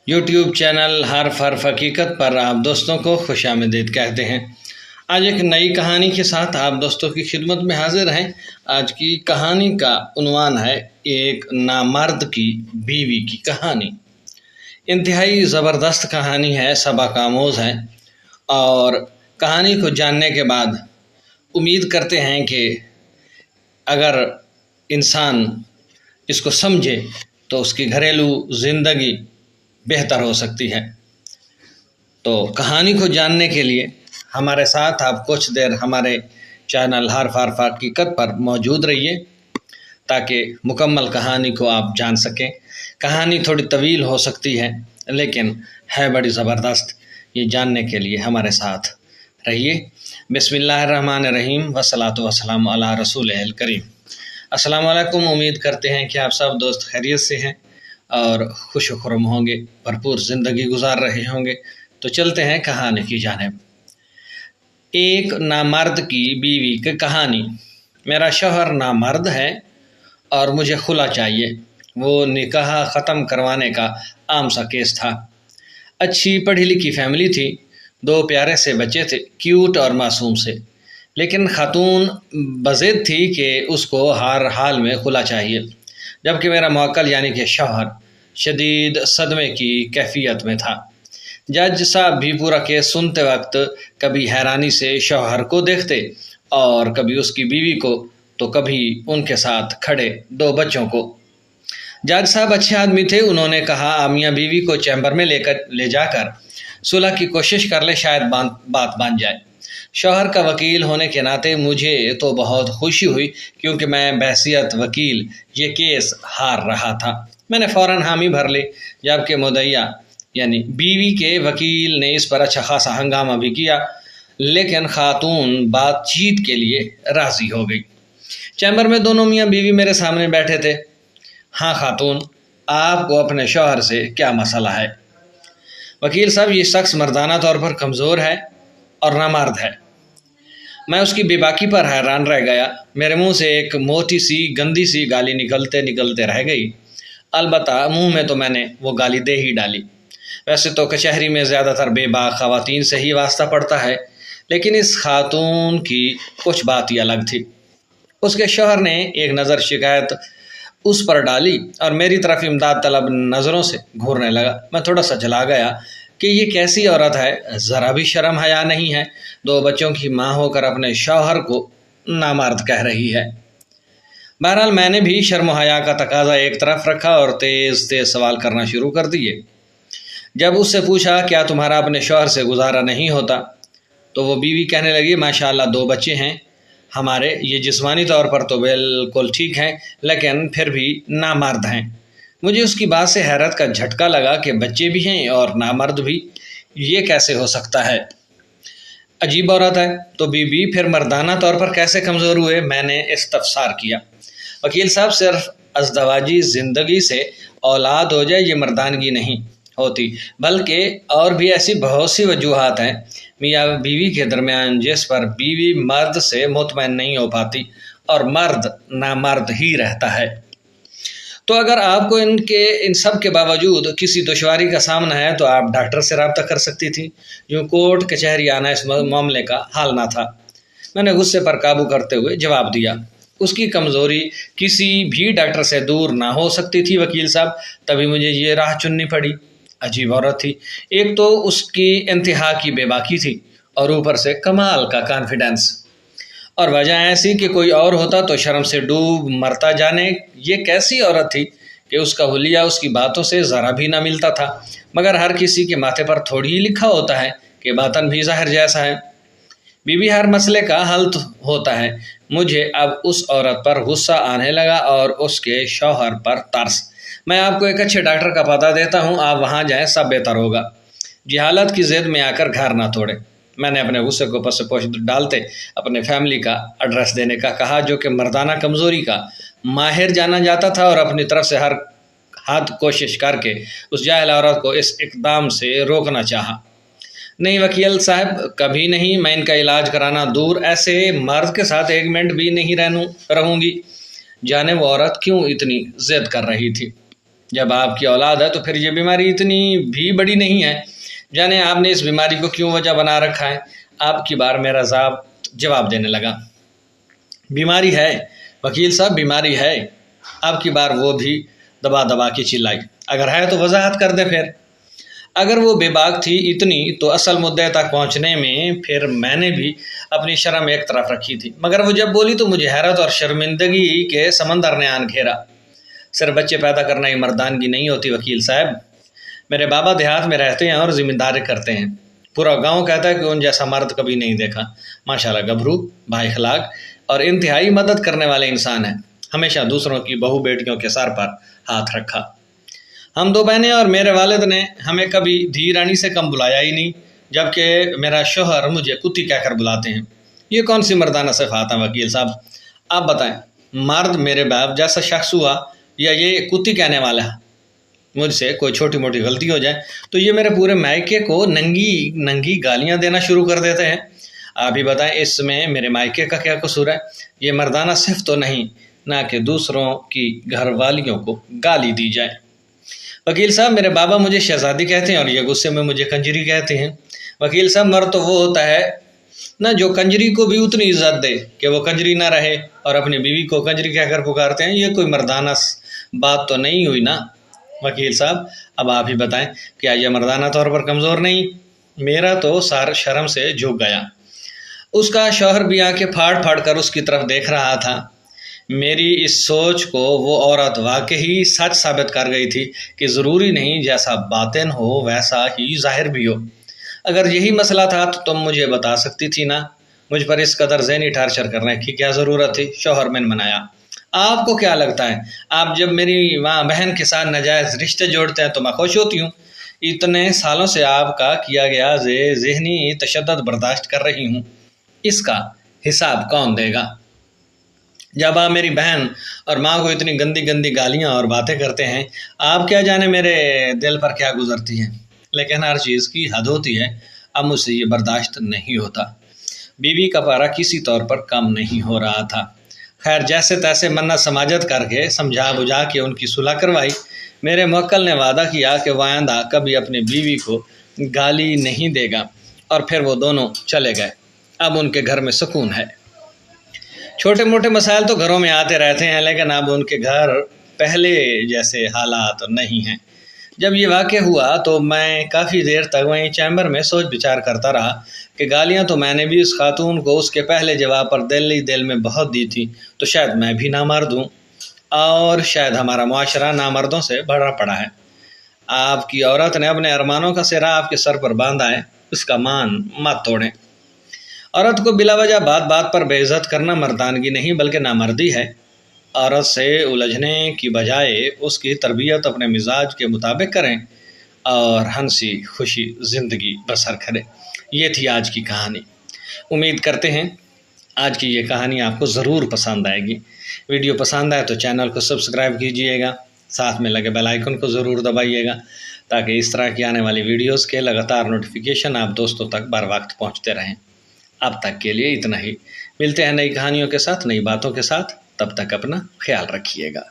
YouTube channel हर्फ हकीकत पर आप दोस्तों को खुश आमदीद कहते हैं। आज एक नई कहानी के साथ आप दोस्तों की खिदमत में हाजिर हैं। आज की कहानी का उन्वान है एक नामर्द की बीवी की कहानी। इंतहाई ज़बरदस्त कहानी है, सबक आमोज़ है और कहानी को जानने के बाद उम्मीद करते हैं कि अगर इंसान इसको समझे तो उसकी घरेलू ज़िंदगी बेहतर हो सकती है। तो कहानी को जानने के लिए हमारे साथ आप कुछ देर हमारे चैनल हर्फ हकीकत पर मौजूद रहिए ताकि मुकम्मल कहानी को आप जान सकें। कहानी थोड़ी तवील हो सकती है लेकिन है बड़ी ज़बरदस्त। ये जानने के लिए हमारे साथ रहिए। बिस्मिल्लाहिर्रहमानिर्रहीम वस्सलातु वस्सलामु अला रसूलिल करीम। अस्सलामु अलैकुम। उम्मीद करते हैं कि आप सब दोस्त खैरियत से हैं और खुश खुरम होंगे, भरपूर ज़िंदगी गुजार रहे होंगे। तो चलते हैं कहानी की जानिब। एक नामर्द की बीवी की कहानी। मेरा शौहर नामर्द है और मुझे खुला चाहिए। वो निकाह ख़त्म करवाने का आम सा केस था। अच्छी पढ़ी लिखी फैमिली थी, 2 प्यारे से बच्चे थे, क्यूट और मासूम से। लेकिन खातून बज़िद थी कि उसको हर हाल में खुला चाहिए, जबकि मेरा मौक्कल यानी कि शौहर शदीद सदमे की कैफियत में था। जज साहब भी पूरा केस सुनते वक्त कभी हैरानी से शौहर को देखते और कभी उसकी बीवी को, तो कभी उनके साथ खड़े 2 बच्चों को। जज साहब अच्छे आदमी थे। उन्होंने कहा मियाँ बीवी को चैम्बर में ले जाकर सुलह की कोशिश कर ले, शायद बात बन जाए। शौहर का वकील होने के नाते मुझे तो बहुत खुशी हुई, क्योंकि मैं बहैसियत वकील ये केस हार रहा था। मैंने फ़ौरन हामी भर ली, जबकि मुद्दइया यानी बीवी के वकील ने इस पर अच्छा खासा हंगामा भी किया, लेकिन खातून बातचीत के लिए राज़ी हो गई। चैम्बर में दोनों मियाँ बीवी मेरे सामने बैठे थे। हाँ खातून, आपको अपने शौहर से क्या मसला है? वकील साहब, ये शख्स मर्दाना तौर पर कमज़ोर है और नामर्द है। मैं उसकी बेबाकी पर हैरान रह गया। मेरे मुंह से एक मोटी सी गंदी सी गाली निकलते निकलते रह गई। अलबत्ता मुंह में तो मैंने वो गाली दे ही डाली। वैसे तो कचहरी में ज़्यादातर बेबाक ख़वातीन से ही वास्ता पड़ता है, लेकिन इस खातून की कुछ बात ही अलग थी। उसके शौहर ने एक नज़र शिकायत उस पर डाली और मेरी तरफ इमदाद तलब नज़रों से घूरने लगा। मैं थोड़ा सा जला गया कि ये कैसी औरत है, ज़रा भी शर्म हया नहीं है। 2 बच्चों की माँ होकर अपने शौहर को नामर्द कह रही है। बहरहाल मैंने भी शर्म हया का तकाजा एक तरफ रखा और तेज़ तेज़ सवाल करना शुरू कर दिए। जब उससे पूछा क्या तुम्हारा अपने शौहर से गुजारा नहीं होता, तो वो बीवी कहने लगी माशाअल्लाह 2 बच्चे हैं हमारे। ये जिस्मानी तौर पर तो बिल्कुल ठीक हैं, लेकिन फिर भी नामर्द हैं। मुझे उसकी बात से हैरत का झटका लगा कि बच्चे भी हैं और नामर्द भी, ये कैसे हो सकता है? अजीब औरत है। तो बीवी फिर मर्दाना तौर पर कैसे कमज़ोर हुए? मैंने इस्तफसार किया। वकील साहब, सिर्फ अज़दवाजी ज़िंदगी से औलाद हो जाए ये मर्दानगी नहीं होती, बल्कि और भी ऐसी बहुत सी वजूहात हैं मियाँ बीवी के दरमियान जिस पर बीवी मर्द से मुतमईन नहीं हो पाती और मर्द नामर्द ही रहता है। तो अगर आपको इन सब के बावजूद किसी दुश्वारी का सामना है तो आप डॉक्टर से रब्ता कर सकती थी। यूँ कोर्ट कचहरी आना इस मामले का हाल ना था। मैंने गुस्से पर काबू करते हुए जवाब दिया। उसकी कमज़ोरी किसी भी डॉक्टर से दूर ना हो सकती थी वकील साहब, तभी मुझे ये राह चुननी पड़ी। अजीब औरत थी। एक तो उसकी इंतहा की बेबाकी थी और ऊपर से कमाल का कॉन्फिडेंस, और वजह ऐसी कि कोई और होता तो शर्म से डूब मरता। जाने ये कैसी औरत थी कि उसका हुलिया उसकी बातों से ज़रा भी ना मिलता था। मगर हर किसी के माथे पर थोड़ी ही लिखा होता है कि बातन भी ज़ाहिर जैसा है। बीवी हर मसले का हल तो होता है। मुझे अब उस औरत पर गुस्सा आने लगा और उसके शौहर पर तरस। मैं आपको एक अच्छे डॉक्टर का पता देता हूँ, आप वहाँ जाएं, सब बेहतर होगा। जिहालत की ज़िद में आकर घर ना तोड़े। मैंने अपने गुस्से को पस पोश डालते अपने फैमिली का एड्रेस देने का कहा, जो कि मर्दाना कमज़ोरी का माहिर जाना जाता था, और अपनी तरफ से हर हाथ कोशिश करके उस जाहिल औरत को इस इक़दाम से रोकना चाहा। नहीं वकील साहब, कभी नहीं। मैं इनका इलाज कराना दूर, ऐसे मर्द के साथ 1 मिनट भी नहीं रहूँगी। जाने वो औरत क्यों इतनी ज़िद कर रही थी। जब आपकी औलाद है तो फिर ये बीमारी इतनी भी बड़ी नहीं है। जाने आपने इस बीमारी को क्यों वजह बना रखा है। आपकी बार मेरा जवाब देने लगा। बीमारी है वकील साहब, बीमारी है। आपकी बार वो भी दबा दबा के चिल्लाई। अगर है तो वजाहत कर दे फिर। अगर वो बेबाक थी इतनी तो असल मुद्दे तक पहुंचने में फिर मैंने भी अपनी शर्म एक तरफ रखी थी, मगर वो जब बोली तो मुझे हैरत और शर्मिंदगी के समंदर ने आन घेरा। सिर्फ बच्चे पैदा करना ही मर्दानगी नहीं होती वकील साहब। मेरे बाबा देहात में रहते हैं और जिम्मेदारी करते हैं। पूरा गांव कहता है कि उन जैसा मर्द कभी नहीं देखा। माशाल्लाह गभरू, बाइखलाक और इंतहाई मदद करने वाले इंसान हैं। हमेशा दूसरों की बहू बेटियों के सर पर हाथ रखा। हम दो बहनें और मेरे वालिद ने हमें कभी धी रानी से कम बुलाया ही नहीं, जबकि मेरा शोहर मुझे कुत्ती कहकर बुलाते हैं। ये कौन सी मर्दाना सिफात है वकील साहब, आप बताएं। मर्द मेरे बाप जैसा शख्स हुआ या ये कुत्ती कहने वाला है। मुझसे कोई छोटी मोटी गलती हो जाए तो ये मेरे पूरे मायके को नंगी नंगी गालियां देना शुरू कर देते हैं। आप ही बताएं इसमें मेरे मायके का क्या कसूर है। ये मर्दाना सिर्फ तो नहीं ना कि दूसरों की घरवालियों को गाली दी जाए। वकील साहब मेरे बाबा मुझे शहजादी कहते हैं और ये गुस्से में मुझे कंजरी कहते हैं। वकील साहब मर्द तो वो होता है ना जो कंजरी को भी उतनी इज्जत दे कि वो कंजरी ना रहे, और अपनी बीवी को कंजरी कहकर पुकारते हैं। ये कोई मर्दाना बात तो नहीं हुई ना वकील साहब। अब आप ही बताएं, क्या यह मर्दाना तौर पर कमज़ोर नहीं। मेरा तो सार शर्म से झुक गया। उसका शौहर भी आंखें फाड़ फाड़ कर उसकी तरफ देख रहा था। मेरी इस सोच को वो औरत वाकई सच साबित कर गई थी कि ज़रूरी नहीं जैसा बातिन हो वैसा ही ज़ाहिर भी हो। अगर यही मसला था तो तुम मुझे बता सकती थी ना। मुझ पर इस कदर ज़हनी टार्चर करने की क्या ज़रूरत थी। शौहर मैंने मनाया। आपको क्या लगता है, आप जब मेरी माँ बहन के साथ नाजायज़ रिश्ते जोड़ते हैं तो मैं खुश होती हूँ। इतने सालों से आपका किया गया ज़हनी तशद्दुद बर्दाश्त कर रही हूँ, इसका हिसाब कौन देगा। जब आप मेरी बहन और माँ को इतनी गंदी गंदी गालियाँ और बातें करते हैं, आप क्या जाने मेरे दिल पर क्या गुजरती है। लेकिन हर चीज़ की हद होती है। अब मुझसे ये बर्दाश्त नहीं होता। बीवी का पारा किसी तौर पर कम नहीं हो रहा था। खैर जैसे तैसे मन्नत समाजत करके समझा बुझा के उनकी सुलह करवाई। मेरे मुवक्किल ने वादा किया कि वह आइंदा कभी अपनी बीवी को गाली नहीं देगा, और फिर वो दोनों चले गए। अब उनके घर में सुकून है। छोटे मोटे मसाइल तो घरों में आते रहते हैं, लेकिन अब उनके घर पहले जैसे हालात नहीं हैं। जब ये वाक़या हुआ तो मैं काफ़ी देर तक वहीं चैम्बर में सोच विचार करता रहा कि गालियां तो मैंने भी उस खातून को उसके पहले जवाब पर दिल ही दिल में बहुत दी थी, तो शायद मैं भी नामर्द हूँ, और शायद हमारा मुआशरा नामर्दों से भरा पड़ा है। आपकी औरत ने अपने अरमानों का सिरा आपके सर पर बांधा है, उसका मान मत तोड़ें। औरत को बिला वजह बात बात पर बेइज्जत करना मर्दानगी नहीं बल्कि नामर्दी है। औरत से उलझने की बजाय उसकी तरबियत अपने मिजाज के मुताबिक करें और हंसी खुशी ज़िंदगी बसर करें। ये थी आज की कहानी। उम्मीद करते हैं आज की ये कहानी आपको ज़रूर पसंद आएगी। वीडियो पसंद आए तो चैनल को सब्सक्राइब कीजिएगा, साथ में लगे बेल आइकन को ज़रूर दबाइएगा ताकि इस तरह की आने वाली वीडियोज़ के लगातार नोटिफिकेशन आप दोस्तों तक बर वक्त पहुँचते रहें। अब तक के लिए इतना ही। मिलते हैं नई कहानियों के साथ, नई बातों के साथ। तब तक अपना ख्याल रखिएगा।